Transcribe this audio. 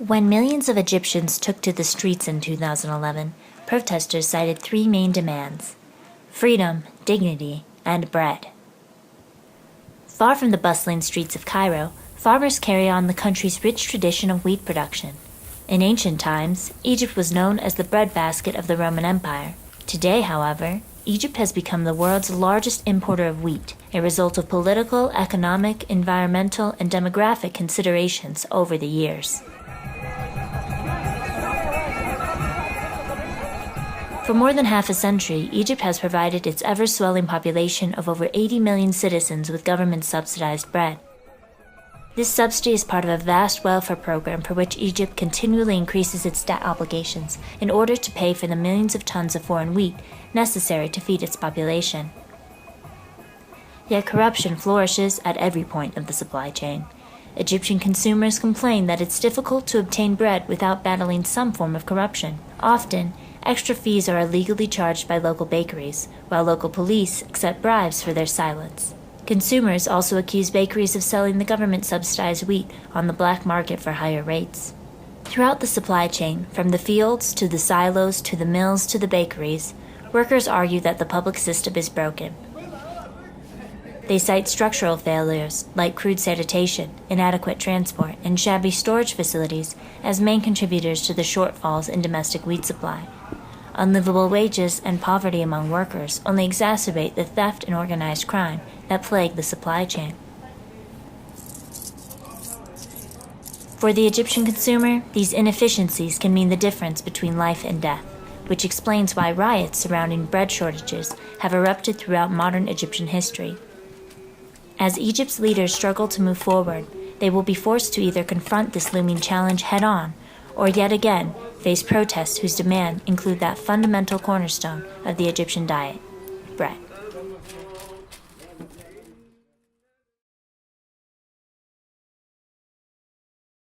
When millions of Egyptians took to the streets in 2011, protesters cited three main demands: freedom, dignity, and bread. Far from the bustling streets of Cairo, farmers carry on the country's rich tradition of wheat production. In ancient times, Egypt was known as the breadbasket of the Roman Empire. Today, however, Egypt has become the world's largest importer of wheat, a result of political, economic, environmental, and demographic considerations over the years. For more than half a century, Egypt has provided its ever-swelling population of over 80 million citizens with government-subsidized bread. This subsidy is part of a vast welfare program for which Egypt continually increases its debt obligations in order to pay for the millions of tons of foreign wheat necessary to feed its population. Yet corruption flourishes at every point of the supply chain. Egyptian consumers complain that it's difficult to obtain bread without battling some form of corruption. Often, extra fees are illegally charged by local bakeries, while local police accept bribes for their silence. Consumers also accuse bakeries of selling the government-subsidized wheat on the black market for higher rates. Throughout the supply chain, from the fields to the silos to the mills to the bakeries, workers argue that the public system is broken. They cite structural failures like crude sanitation, inadequate transport, and shabby storage facilities as main contributors to the shortfalls in domestic wheat supply. Unlivable wages and poverty among workers only exacerbate the theft and organized crime that plague the supply chain. For the Egyptian consumer, these inefficiencies can mean the difference between life and death, which explains why riots surrounding bread shortages have erupted throughout modern Egyptian history. As Egypt's leaders struggle to move forward, they will be forced to either confront this looming challenge head-on, or yet again face protests whose demands include that fundamental cornerstone of the Egyptian diet: bread.